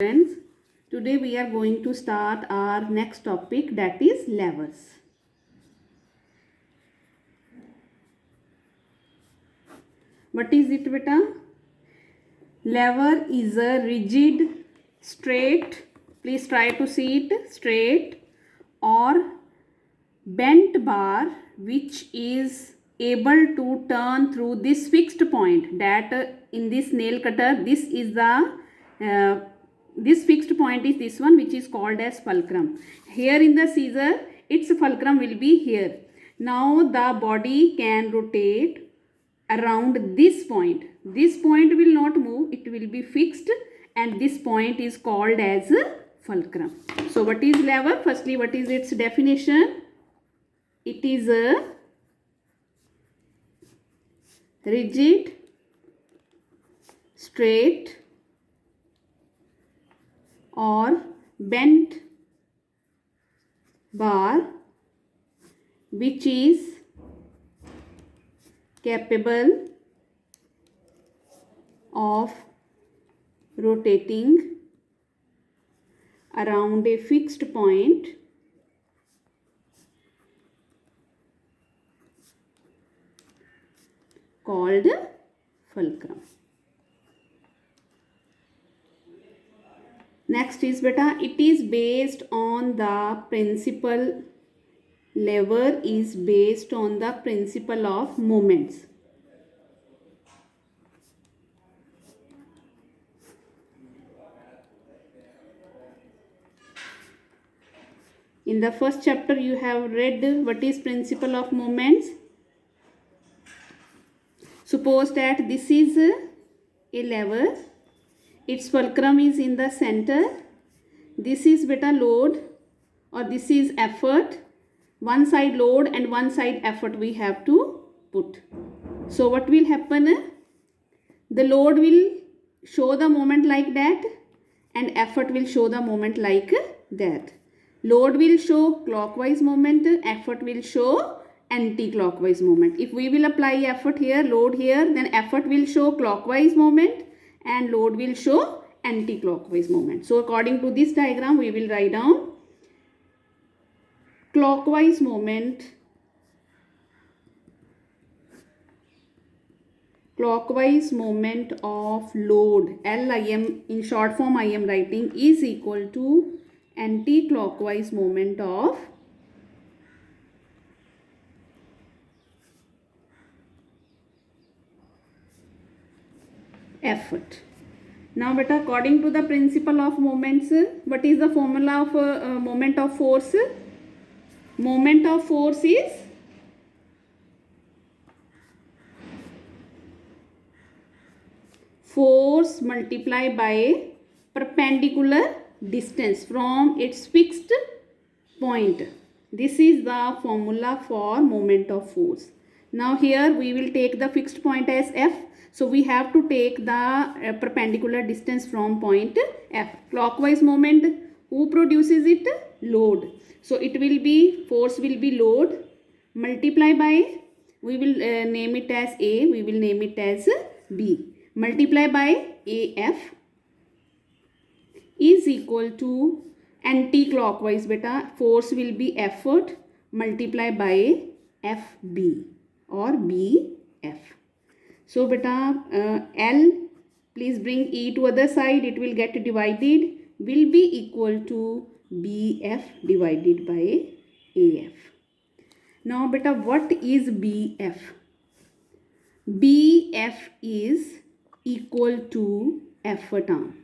Friends, today we are going to start our next topic, that is levers. What is it, beta? Lever is a rigid, straight, please try to see it, straight or bent bar which is able to turn through this fixed point. That in this nail cutter, this is the this fixed point is this one, which is called as fulcrum. Here in the scissor, its fulcrum will be here. Now the body can rotate around this point. This point will not move, it will be fixed, and this point is called as fulcrum. So what is lever? Firstly, what is its definition? It is a rigid, straight or bent bar which is capable of rotating around a fixed point called fulcrum. Next is beta, it is based on the principle, lever is based on the principle of moments. In the first chapter you have read what is principle of moments. Suppose that this is a lever, its fulcrum is in the center, this is beta load or this is effort, one side load and one side effort we have to put. So what will happen? The load will show the moment like that and effort will show the moment like that. Load will show clockwise moment, effort will show anti-clockwise moment. If we will apply effort here, load here, then effort will show clockwise moment and load will show anti-clockwise moment. So according to this diagram, we will write down clockwise moment, of load, LIM, in short form I am writing, is equal to anti-clockwise moment of effort. Now beta, according to the principle of moments, what is the formula of moment of force? Moment of force is force multiplied by perpendicular distance from its fixed point. This is the formula for moment of force. Now here we will take the fixed point as F. So we have to take the perpendicular distance from point F. Clockwise moment, who produces it? Load. So it will be, force will be load multiply by, we will name it as A, we will name it as B, multiply by AF is equal to anti-clockwise beta, force will be effort multiply by FB or BF. So beta L, please bring E to other side, it will get divided, will be equal to BF divided by AF. Now beta, what is BF? BF is equal to effort arm.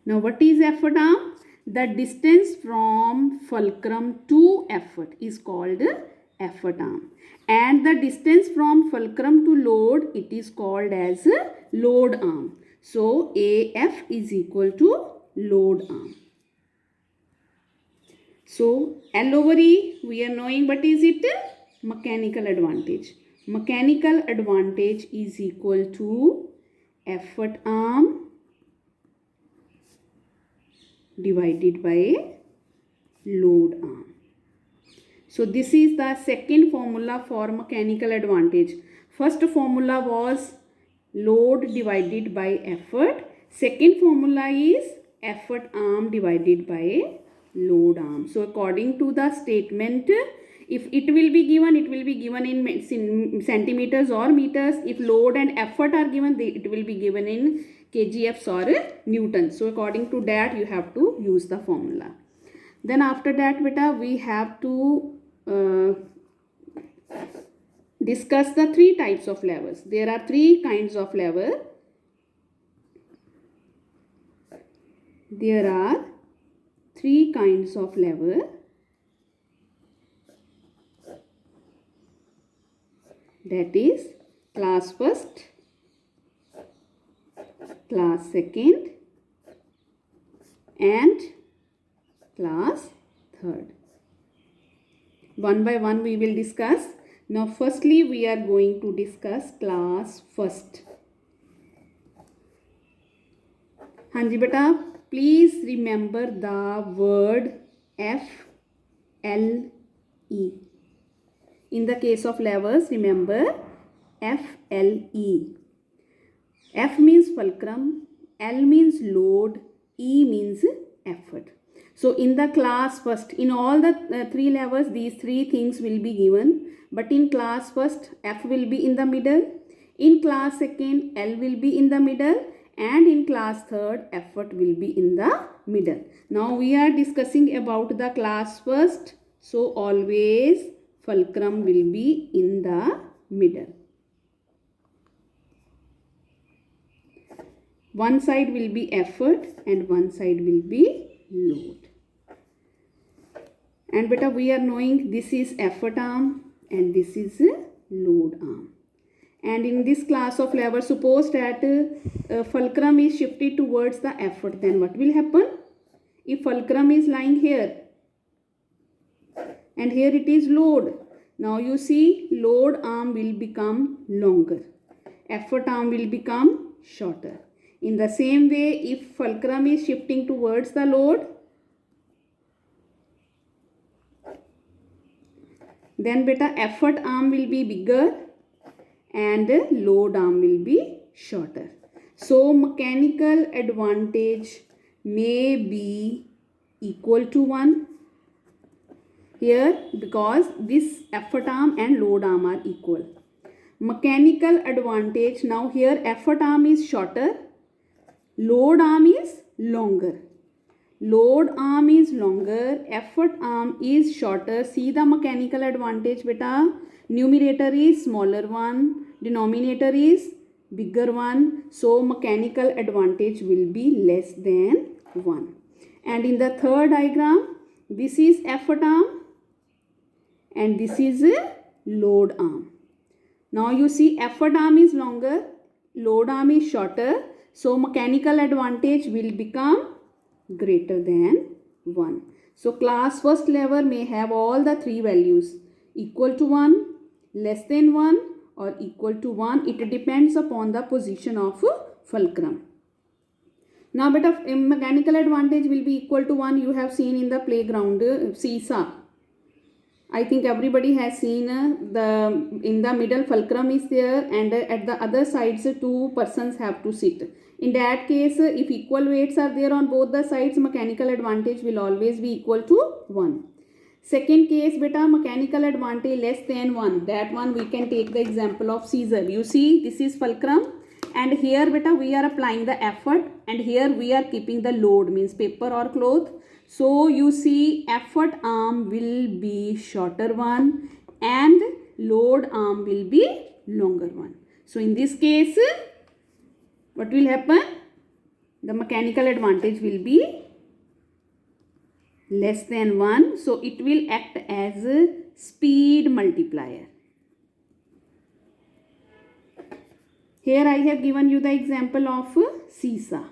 Now what is effort arm? The distance from fulcrum to effort is called effort arm. And the distance from fulcrum to load, it is called as load arm. So AF is equal to load arm. So L over E, we are knowing what is it? Mechanical advantage. Mechanical advantage is equal to effort arm divided by load arm. So this is the second formula for mechanical advantage. First formula was load divided by effort. Second formula is effort arm divided by load arm. So according to the statement, if it will be given in centimeters or meters. If load and effort are given, it will be given in kgfs or newtons. So according to that, you have to use the formula. Then after that, beta, we have to discuss the three types of levers. There are three kinds of lever. There are three kinds of lever. That is class first, class second, and class third. One by one we will discuss. Now firstly we are going to discuss class first. Hanji beta, please remember the word FLE. In the case of levers, remember FLE. F means fulcrum, L means load, E means effort. So in the class first, in all the three levers, these three things will be given. But in class first, F will be in the middle. In class second, L will be in the middle. And in class third, effort will be in the middle. Now we are discussing about the class first. So always fulcrum will be in the middle. One side will be effort and one side will be load. And beta, we are knowing this is effort arm and this is load arm. And in this class of lever, suppose that fulcrum is shifted towards the effort, then what will happen? If fulcrum is lying here and here it is load, now you see load arm will become longer, effort arm will become shorter. In the same way, if fulcrum is shifting towards the load, then beta effort arm will be bigger and load arm will be shorter. So mechanical advantage may be equal to 1 here because this effort arm and load arm are equal. Mechanical advantage, now here effort arm is shorter, load arm is longer. Load arm is longer, effort arm is shorter. See the mechanical advantage beta. Numerator is smaller one, denominator is bigger one. So mechanical advantage will be less than 1. And in the third diagram, this is effort arm and this is a load arm. Now you see effort arm is longer, load arm is shorter. So mechanical advantage will become greater than 1. So class first lever may have all the three values equal to 1, less than 1 or equal to 1. It depends upon the position of fulcrum. Now beta, mechanical advantage will be equal to 1. You have seen in the playground seesaw. I think everybody has seen in the middle fulcrum is there and at the other sides two persons have to sit. In that case, if equal weights are there on both the sides, mechanical advantage will always be equal to 1. Second case beta, mechanical advantage less than 1. That one we can take the example of scissor. You see this is fulcrum and here beta we are applying the effort and here we are keeping the load, means paper or cloth. So you see effort arm will be shorter one and load arm will be longer one. So in this case, what will happen? The mechanical advantage will be less than 1. So it will act as a speed multiplier. Here I have given you the example of seesaw.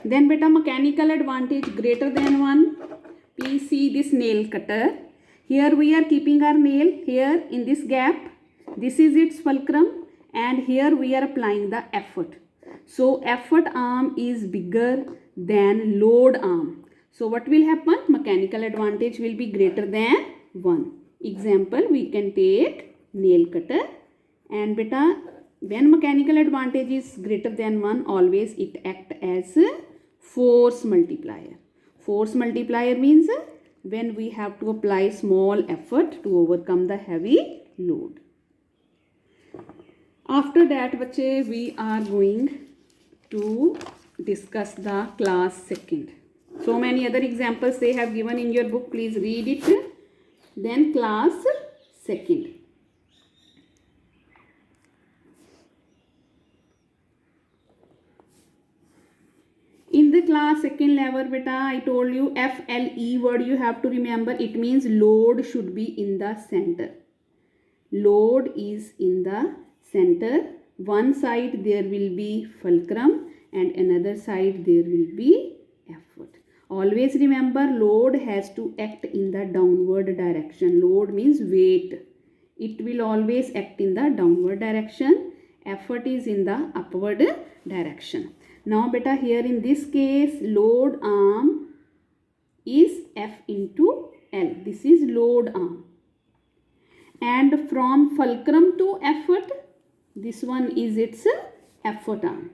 Then beta, mechanical advantage greater than 1. Please see this nail cutter. Here we are keeping our nail here in this gap. This is its fulcrum and here we are applying the effort. So effort arm is bigger than load arm. So what will happen? Mechanical advantage will be greater than 1. Example, we can take nail cutter and beta, when mechanical advantage is greater than 1, always it act as a force multiplier. Force multiplier means when we have to apply small effort to overcome the heavy load. After that, bache, we are going to discuss the class second. So many other examples they have given in your book. Please read it. Then class second. In the class second level, beta, I told you FLE word you have to remember. It means load should be in the center. Load is in the center. One side there will be fulcrum and another side there will be effort. Always remember, load has to act in the downward direction. Load means weight. It will always act in the downward direction. Effort is in the upward direction. Now beta, here in this case, load arm is F into L. This is load arm. And from fulcrum to effort, this one is its effort arm.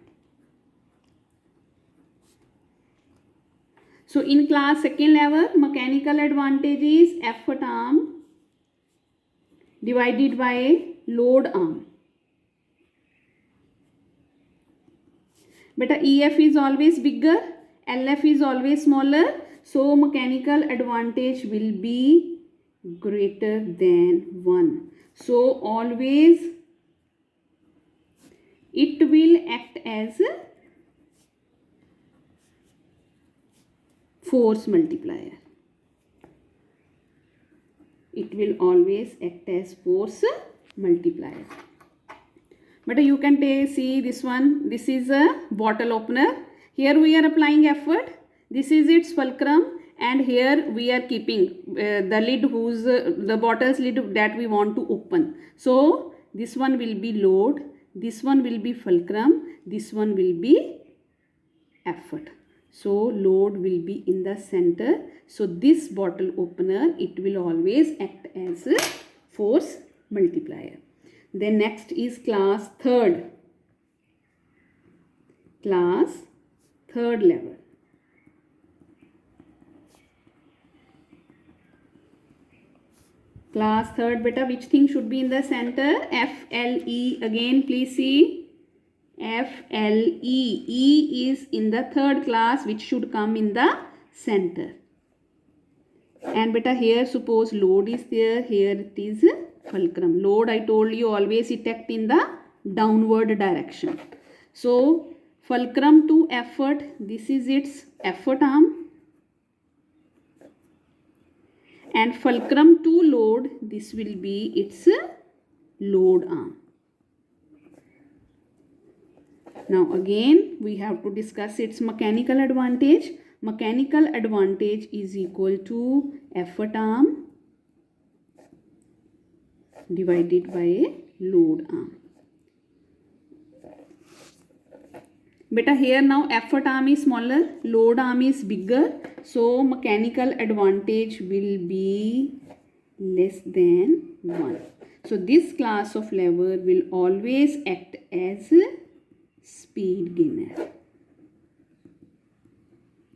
So in class second level, mechanical advantage is effort arm divided by load arm. But EF is always bigger, LF is always smaller. So mechanical advantage will be greater than 1. So always it will act as a force multiplier. It will always act as force multiplier. But you can see this one. This is a bottle opener. Here we are applying effort. This is its fulcrum, and here we are keeping the lid, whose the bottle's lid that we want to open. So this one will be load. This one will be fulcrum. This one will be effort. So load will be in the center. So this bottle opener, it will always act as a force multiplier. Then next is class third. Class third level. Class third, beta, which thing should be in the center? FLE. Again, please see. FLE. E is in the third class, which should come in the center. And beta, here suppose load is there. Here it is fulcrum. Load, I told you, always it act in the downward direction. So fulcrum to effort, this is its effort arm. And fulcrum to load, this will be its load arm. Now again we have to discuss its mechanical advantage. Mechanical advantage is equal to effort arm divided by a load arm. Beta, here now effort arm is smaller, load arm is bigger. So mechanical advantage will be less than 1. So this class of lever will always act as a speed gainer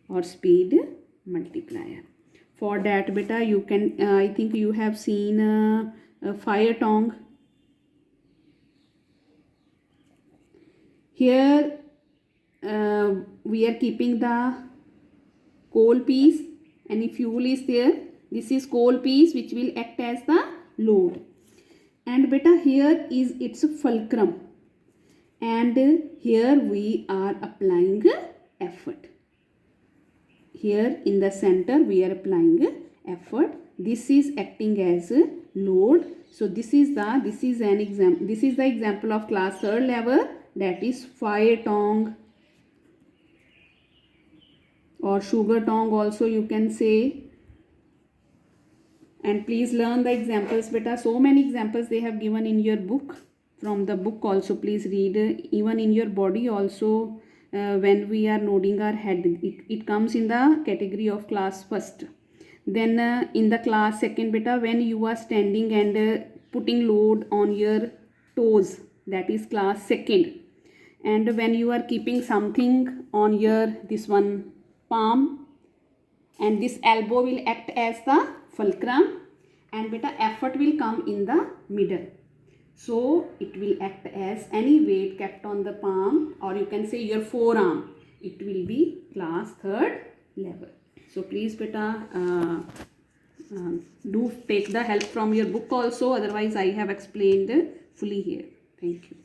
or speed multiplier. For that, beta, you can, I think you have seen a fire tong. Here we are keeping the coal piece, and if fuel is there, this is coal piece which will act as the load. And beta, here is its fulcrum, and here we are applying effort. Here in the center we are applying effort. This is acting as a load. So this is the example of class third level, that is fire tong or sugar tong also you can say. And please learn the examples, beta. So many examples they have given in your book. From the book also please read. Even in your body also, when we are nodding our head, it comes in the category of class first. Then in the class second, beta, when you are standing and putting load on your toes, that is class second. And when you are keeping something on your this one palm, and this elbow will act as the fulcrum, and beta effort will come in the middle. So it will act as any weight kept on the palm, or you can say your forearm. It will be class third level. So please beta do take the help from your book also. Otherwise I have explained fully here. Thank you.